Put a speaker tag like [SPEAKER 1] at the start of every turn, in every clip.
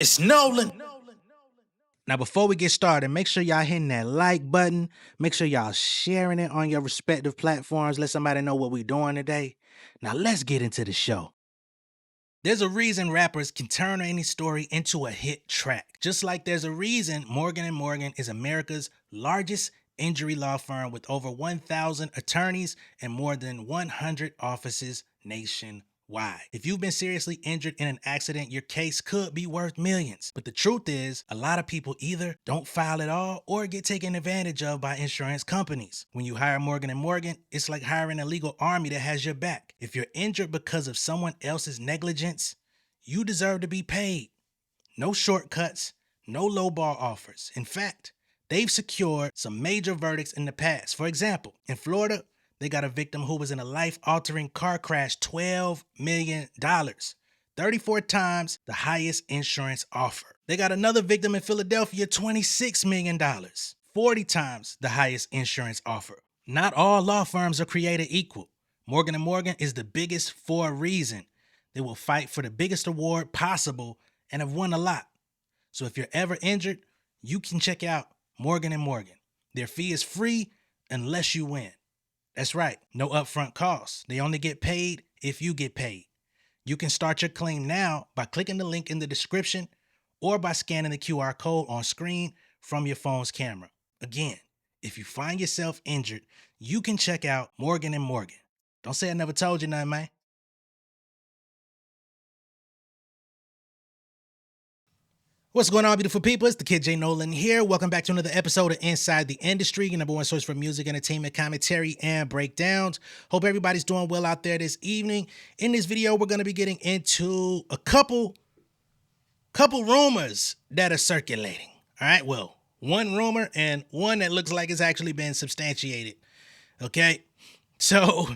[SPEAKER 1] It's Nolan. Now, before we get started, make sure y'all hitting that like button. Make sure y'all sharing it on your respective platforms. Let somebody know what we're doing today. Now, let's get into the show. There's a reason rappers can turn any story into a hit track. Just like there's a reason Morgan & Morgan is America's largest injury law firm with over 1,000 attorneys and more than 100 offices nationwide. If you've been seriously injured in an accident, your case could be worth millions. But the truth is, a lot of people either don't file at all or get taken advantage of by insurance companies. When you hire Morgan & Morgan, it's like hiring a legal army that has your back. If you're injured because of someone else's negligence, you deserve to be paid. No shortcuts, no lowball offers. In fact, they've secured some major verdicts in the past. For example, in Florida, they got a victim who was in a life-altering car crash, $12 million. 34 times the highest insurance offer. They got another victim in Philadelphia, $26 million. 40 times the highest insurance offer. Not all law firms are created equal. Morgan & Morgan is the biggest for a reason. They will fight for the biggest award possible and have won a lot. So if you're ever injured, you can check out Morgan & Morgan. Their fee is free unless you win. That's right, no upfront costs. They only get paid if you get paid. You can start your claim now by clicking the link in the description or by scanning the QR code on screen from your phone's camera. Again, if you find yourself injured, you can check out Morgan & Morgan. Don't say I never told you nothing, man. What's going on, beautiful people? It's the kid J Nolan here. Welcome back to another episode of Inside the Industry, your number one source for music, entertainment, commentary, and breakdowns. Hope everybody's doing well out there this evening. In this video, we're going to be getting into a couple rumors that are circulating. All right, well, one rumor and one that looks like it's actually been substantiated. Okay, so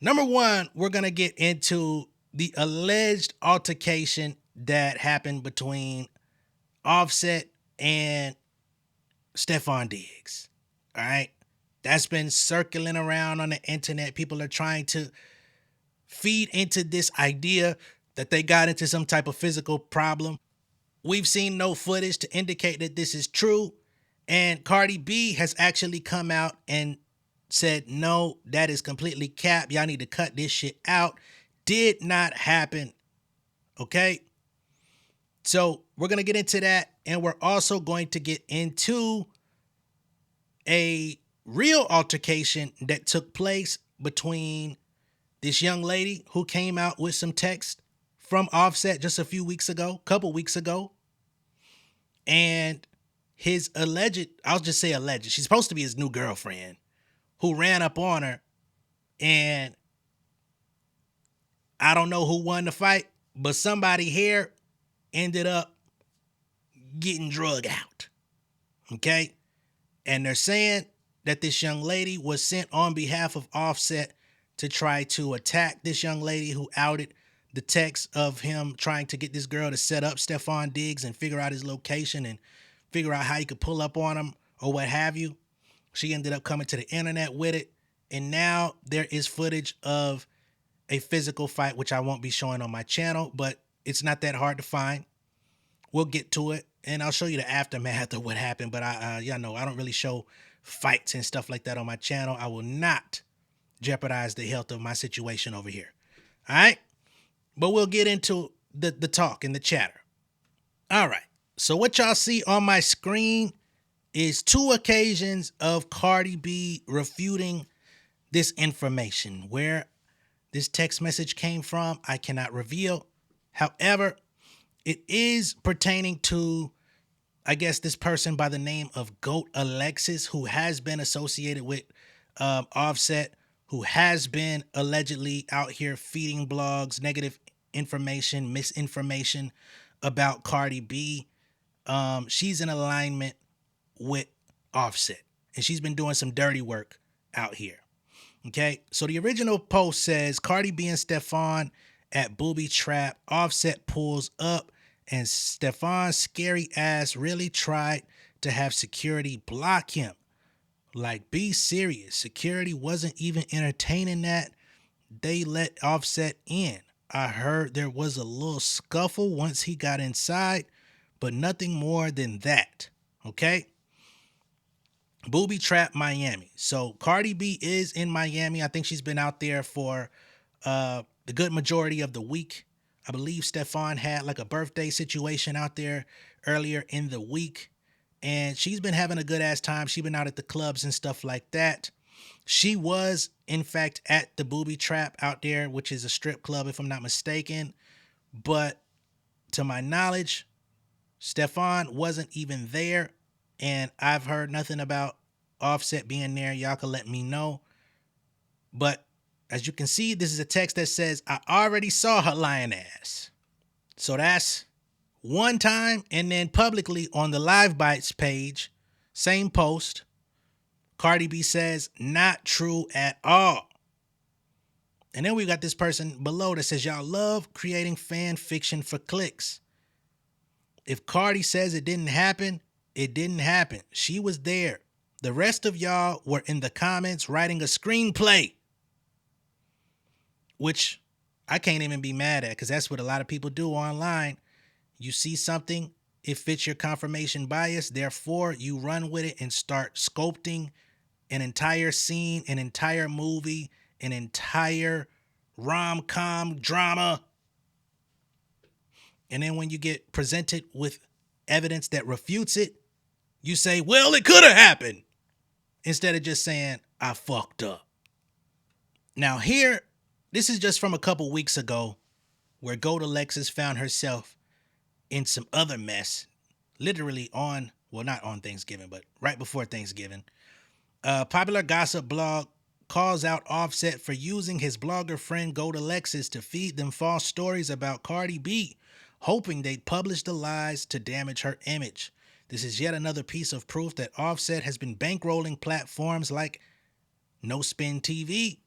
[SPEAKER 1] number one, we're going to get into the alleged altercation that happened between Offset and Stefon Diggs. All right. That's been circling around on the internet. People are trying to feed into this idea that they got into some type of physical problem. We've seen no footage to indicate that this is true. And Cardi B has actually come out and said, no, that is completely cap. Y'all need to cut this shit out. Did not happen. Okay. So we're going to get into that, and we're also going to get into a real altercation that took place between this young lady who came out with some text from Offset just a couple weeks ago, and his alleged, I'll just say alleged, she's supposed to be his new girlfriend, who ran up on her, and I don't know who won the fight, but somebody here ended up getting drug out. Okay? And they're saying that this young lady was sent on behalf of Offset to try to attack this young lady who outed the text of him trying to get this girl to set up Stefon Diggs and figure out his location and figure out how he could pull up on him or what have you. She ended up coming to the internet with it. And now there is footage of a physical fight, which I won't be showing on my channel, but it's not that hard to find. We'll get to it, and I'll show you the aftermath of what happened. But y'all know I don't really show fights and stuff like that on my channel. I will not jeopardize the health of my situation over here. All right? But we'll get into the talk and the chatter. All right. So what y'all see on my screen is two occasions of Cardi B refuting this information. Where this text message came from, I cannot reveal. However, it is pertaining to, I guess, this person by the name of Goat Alexis, who has been associated with Offset, who has been allegedly out here feeding blogs, negative information, misinformation about Cardi B. She's in alignment with Offset, and she's been doing some dirty work out here. Okay, so the original post says, Cardi B and Stefon at Booby Trap, Offset pulls up, and Stefon's scary ass really tried to have security block him. Like, be serious. Security wasn't even entertaining that. They let Offset in. I heard there was a little scuffle once he got inside, but nothing more than that. Okay? Booby Trap Miami. So Cardi B is in Miami. I think she's been out there for the good majority of the week. I believe Stefon had like a birthday situation out there earlier in the week. And she's been having a good ass time. She's been out at the clubs and stuff like that. She was, in fact, at the Booby Trap out there, which is a strip club, if I'm not mistaken. But to my knowledge, Stefon wasn't even there. And I've heard nothing about Offset being there. Y'all can let me know. But as you can see, this is a text that says, I already saw her lying ass. So that's one time. And then publicly on the Live Bites page, same post, Cardi B says, not true at all. And then we got this person below that says, y'all love creating fan fiction for clicks. If Cardi says it didn't happen, it didn't happen. She was there. The rest of y'all were in the comments writing a screenplay, which I can't even be mad at, because that's what a lot of people do online. You see something, it fits your confirmation bias, therefore you run with it and start sculpting an entire scene, an entire movie, an entire rom-com drama. And then when you get presented with evidence that refutes it, you say, well, it could have happened, instead of just saying, I fucked up. Now here, this is just from a couple weeks ago, where Gold Alexis found herself in some other mess, literally on, well, not on Thanksgiving, but right before Thanksgiving. A popular gossip blog calls out Offset for using his blogger friend Gold Alexis to feed them false stories about Cardi B, hoping they'd publish the lies to damage her image. This is yet another piece of proof that Offset has been bankrolling platforms like No Spin TV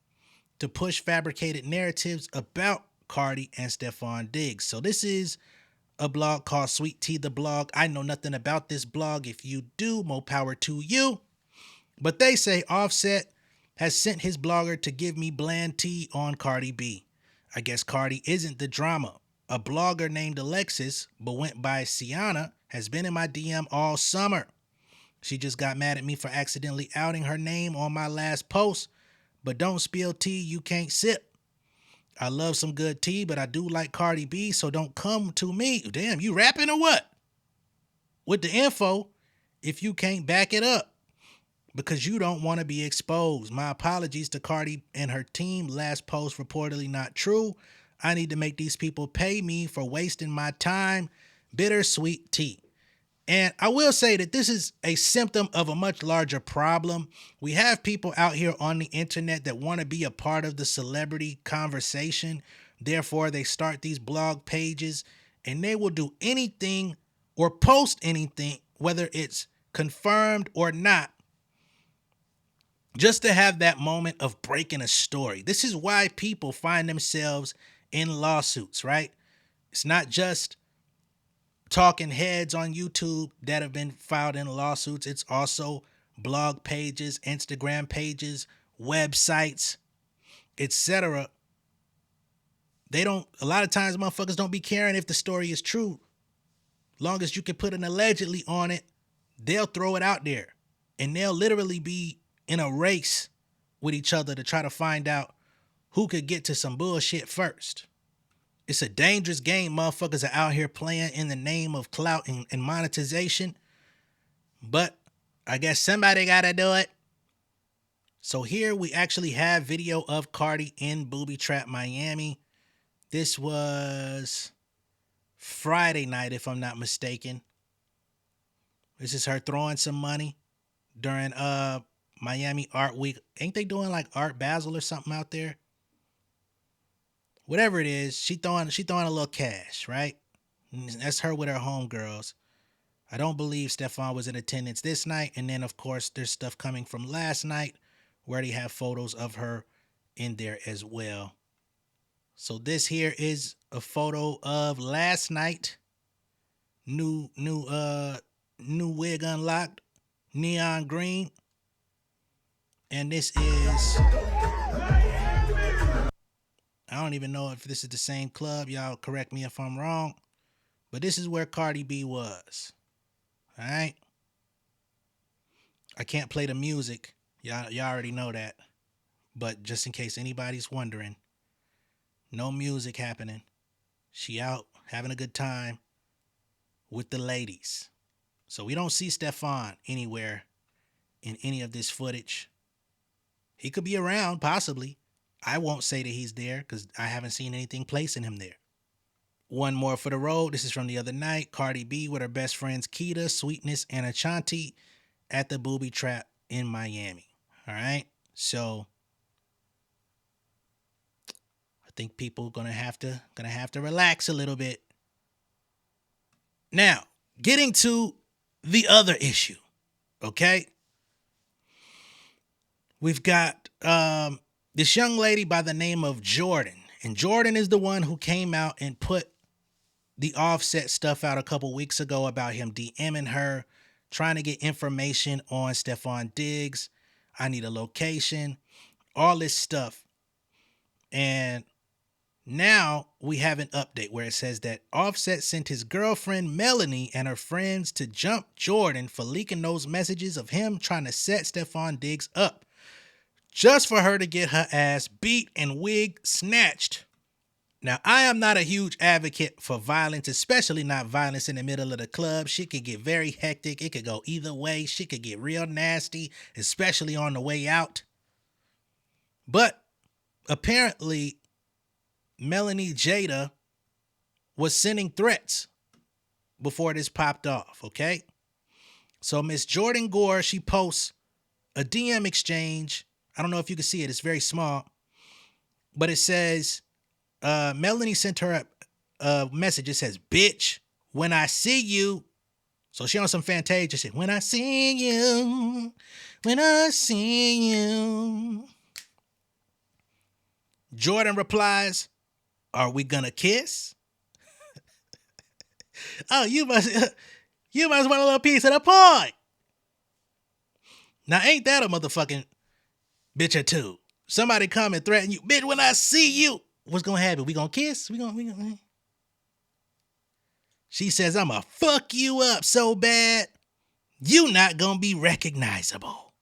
[SPEAKER 1] to push fabricated narratives about Cardi and Stefon Diggs. So this is a blog called Sweet Tea the Blog. I know nothing about this blog. If you do, more power to you. But they say Offset has sent his blogger to give me bland tea on Cardi B. I guess Cardi isn't the drama. A blogger named Alexis, but went by Sienna, has been in my DM all summer. She just got mad at me for accidentally outing her name on my last post. But don't spill tea you can't sip. I love some good tea, but I do like Cardi B, so don't come to me. Damn, you rapping or what? With the info, if you can't back it up, because you don't want to be exposed. My apologies to Cardi and her team. Last post reportedly not true. I need to make these people pay me for wasting my time. Bittersweet tea. And I will say that this is a symptom of a much larger problem. We have people out here on the internet that want to be a part of the celebrity conversation. Therefore, they start these blog pages and they will do anything or post anything, whether it's confirmed or not, just to have that moment of breaking a story. This is why people find themselves in lawsuits, right? It's not just talking heads on YouTube that have been filed in lawsuits. It's also blog pages, Instagram pages, websites, etc. A lot of times motherfuckers don't be caring if the story is true. Long as you can put an allegedly on it, they'll throw it out there. And they'll literally be in a race with each other to try to find out who could get to some bullshit first. It's a dangerous game motherfuckers are out here playing in the name of clout and monetization. But I guess somebody gotta do it. So here we actually have video of Cardi in Booby Trap Miami. This was Friday night, if I'm not mistaken. This is her throwing some money during Miami Art Week. Ain't they doing like Art Basel or something out there? Whatever it is, she throwing a little cash, right? And that's her with her homegirls. I don't believe Stefon was in attendance this night. And then, of course, there's stuff coming from last night where they have photos of her in there as well. So this here is a photo of last night. New wig unlocked, neon green. And this is, I don't even know if this is the same club. Y'all correct me if I'm wrong. But this is where Cardi B was. All right. I can't play the music. Y'all already know that. But just in case anybody's wondering, no music happening. She out having a good time with the ladies. So we don't see Stefon anywhere in any of this footage. He could be around, possibly. I won't say that he's there because I haven't seen anything placing him there. One more for the road. This is from the other night. Cardi B with her best friends Keita, Sweetness, and Ashanti at the Booby Trap in Miami. All right. So I think people gonna have to relax a little bit. Now, getting to the other issue. Okay. We've got this young lady by the name of Jordan. And Jordan is the one who came out and put the Offset stuff out a couple weeks ago about him DMing her, trying to get information on Stefon Diggs. I need a location, all this stuff. And now we have an update where it says that Offset sent his girlfriend Melanie and her friends to jump Jordan for leaking those messages of him trying to set Stefon Diggs up, just for her to get her ass beat and wig snatched. Now, I am not a huge advocate for violence, especially not violence in the middle of the club. Shit could get very hectic. It could go either way. Shit could get real nasty, especially on the way out. But apparently, Melanie Jada was sending threats before this popped off, okay? So Miss Jordan Gore, she posts a DM exchange. I don't know if you can see it. It's very small. But it says, Melanie sent her a message. It says, bitch, when I see you. So she on some Fantasia shit. When I see you. When I see you. Jordan replies, are we gonna kiss? Oh, you must want a little piece of the pie. Now, ain't that a motherfucking bitch or two? Somebody come and threaten you. Bitch, when I see you, what's gonna happen? We gonna kiss? We gonna. She says, I'ma fuck you up so bad, you not gonna be recognizable.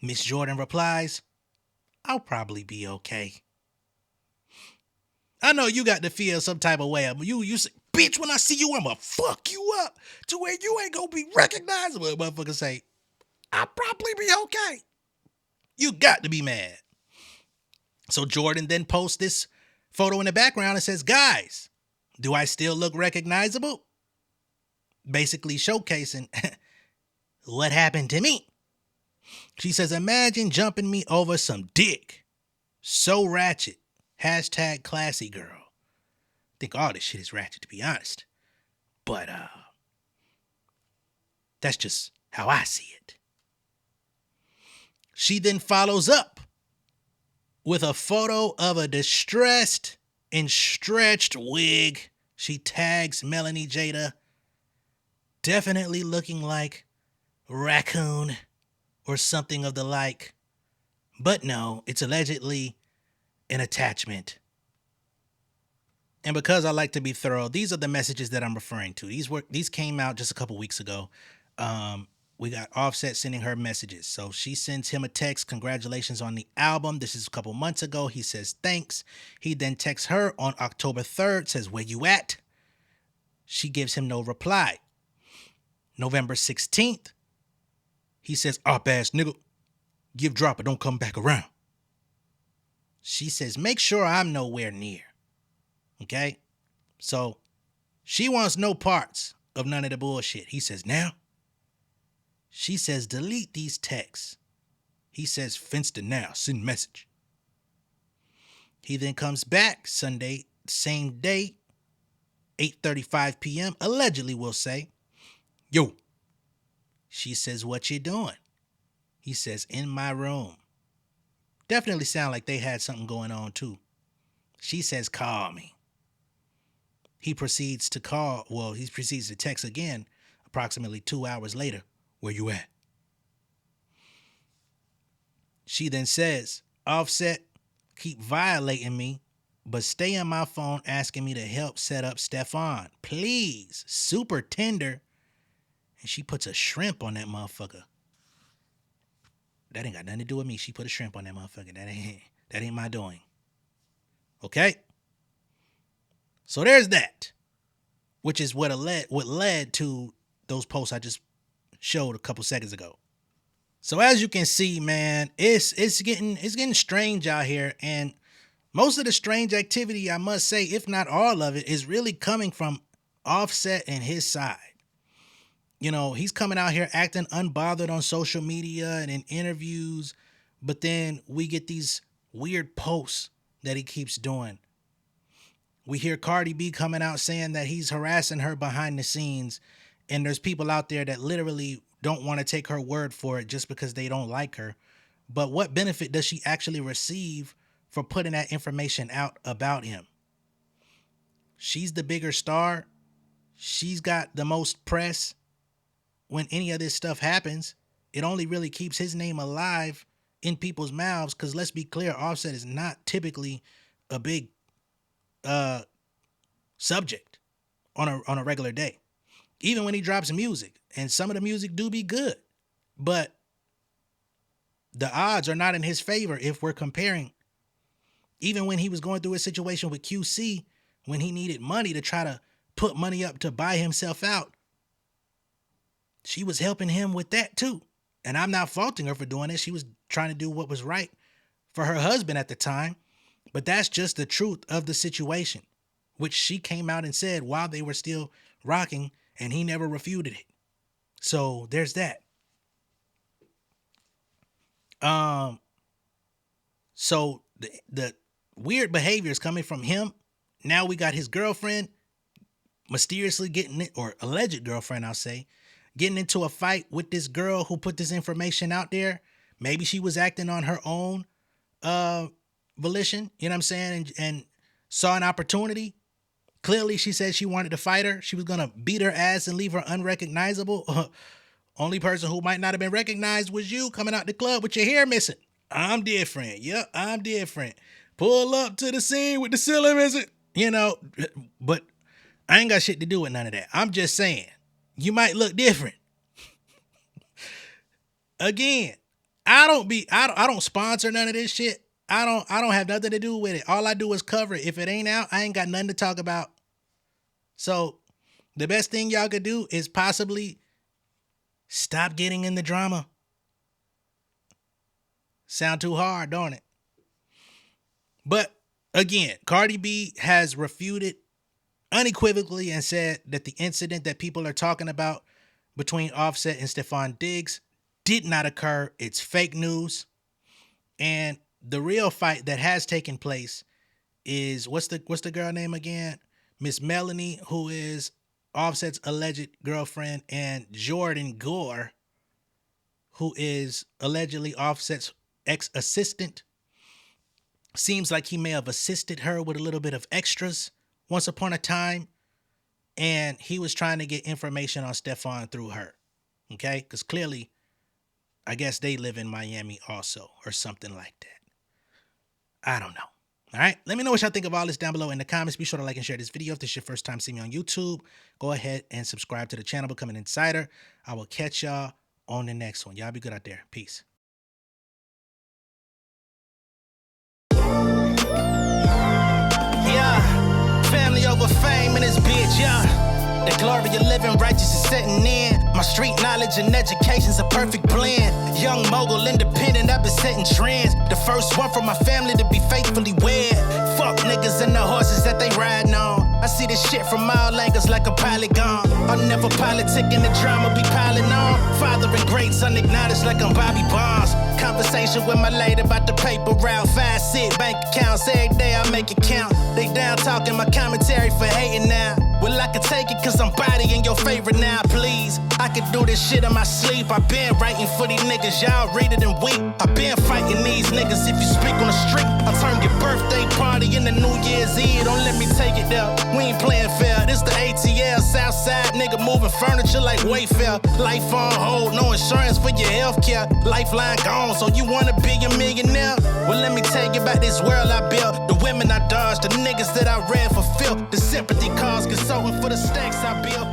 [SPEAKER 1] Miss Jordan replies, I'll probably be okay. I know you got to feel some type of way. You say, bitch, when I see you, I'ma fuck you up to where you ain't gonna be recognizable. Motherfucker say, I'll probably be okay. You got to be mad. So Jordan then posts this photo in the background and says, guys, do I still look recognizable? Basically showcasing what happened to me. She says, imagine jumping me over some dick. So ratchet. Hashtag classy girl. I think all this shit is ratchet, to be honest. But that's just how I see it. She then follows up with a photo of a distressed and stretched wig. She tags Melanie Jada, definitely looking like raccoon or something of the like. But no, it's allegedly an attachment. And because I like to be thorough, these are the messages that I'm referring to. These came out just a couple weeks ago. We got Offset sending her messages. So she sends him a text, congratulations on the album. This is a couple months ago. He says, thanks. He then texts her on October 3rd, says, where you at? She gives him no reply. November 16th, he says, op ass nigga, give drop or don't come back around. She says, make sure I'm nowhere near. Okay? So she wants no parts of none of the bullshit. He says, now? She says, delete these texts. He says, Finsta now, send message. He then comes back Sunday, same day, 8:35 p.m., allegedly will say, yo. She says, what you doing? He says, in my room. Definitely sound like they had something going on too. She says, call me. He proceeds to text again approximately 2 hours later. Where you at? She then says, Offset, keep violating me. but stay on my phone asking me to help set up Stefon. Please. Super tender. And she puts a shrimp on that motherfucker. That ain't got nothing to do with me. She put a shrimp on that motherfucker. That ain't my doing. Okay? So there's that. Which is what led to those posts I just showed a couple seconds ago. So as you can see, man, it's getting strange out here, and most of the strange activity, I must say, if not all of it, is really coming from Offset and his side. You know, he's coming out here acting unbothered on social media and in interviews, but then we get these weird posts that he keeps doing. We hear Cardi B coming out saying that he's harassing her behind the scenes, and there's people out there that literally don't want to take her word for it just because they don't like her. But what benefit does she actually receive for putting that information out about him? She's the bigger star. She's got the most press. When any of this stuff happens, it only really keeps his name alive in people's mouths, because let's be clear, Offset is not typically a big subject on a regular day. Even when he drops music, and some of the music do be good, but the odds are not in his favor if we're comparing. Even when he was going through a situation with QC, when he needed money to try to put money up to buy himself out, she was helping him with that too. And I'm not faulting her for doing it. She was trying to do what was right for her husband at the time. But that's just the truth of the situation, which she came out and said while they were still rocking, and he never refuted it. So there's that. So the weird behavior is coming from him. Now we got his girlfriend mysteriously getting it, or alleged girlfriend, I'll say, getting into a fight with this girl who put this information out there. Maybe she was acting on her own volition, you know what I'm saying, and saw an opportunity. Clearly, she said she wanted to fight her. She was going to beat her ass and leave her unrecognizable. Only person who might not have been recognized was you coming out the club with your hair missing. I'm different. Yep, I'm different. Pull up to the scene with the ceiling missing. You know, but I ain't got shit to do with none of that. I'm just saying, you might look different. Again, I don't sponsor none of this shit. I don't have nothing to do with it. All I do is cover it. If it ain't out, I ain't got nothing to talk about. So the best thing y'all could do is possibly stop getting in the drama. Sound too hard, don't it? But again, Cardi B has refuted unequivocally and said that the incident that people are talking about between Offset and Stefon Diggs did not occur. It's fake news. And the real fight that has taken place is, what's the girl name again? Miss Melanie, who is Offset's alleged girlfriend, and Jordan Gore, who is allegedly Offset's ex-assistant. Seems like he may have assisted her with a little bit of extras once upon a time, and he was trying to get information on Stefon through her, okay? Because clearly, I guess they live in Miami also, or something like that. I don't know. All right, let me know what y'all think of all this down below in the comments. Be sure to like and share this video. If this is your first time seeing me on YouTube, go ahead and subscribe to the channel, become an insider. I will catch y'all on the next one. Y'all be good out there. Peace.
[SPEAKER 2] Yeah, family over fame in this bitch, yeah. The glory of living righteous is setting in. My street knowledge and education's a perfect blend. Young mogul, independent, I've been setting trends. The first one from my family to be faithfully wed. Fuck niggas and the horses that they riding on. I see this shit from all angles like a polygon. I'm never politicking, the drama be piling on. Father and greats unacknowledged like I'm Bobby Bonds. Conversation with my lady about the paper route. 5 sit bank accounts, every day I make it count. They down talking my commentary for hating now. Well, I can take it cause I'm bodying your favorite now, please. I could do this shit in my sleep. I been writing for these niggas, y'all read it and weep. I been fighting these niggas if you speak on the street. I turn your birthday party into New Year's Eve. Don't let me take it there. We ain't playing fair. This the ATL, Southside nigga. nigga moving furniture like Wayfair. Life on hold, no insurance for your healthcare. Lifeline gone, so you wanna be a millionaire? Well, let me tell you about this world I built. The women I dodged, the niggas that I ran for filth. The sympathy calls, consulting for the stacks I built.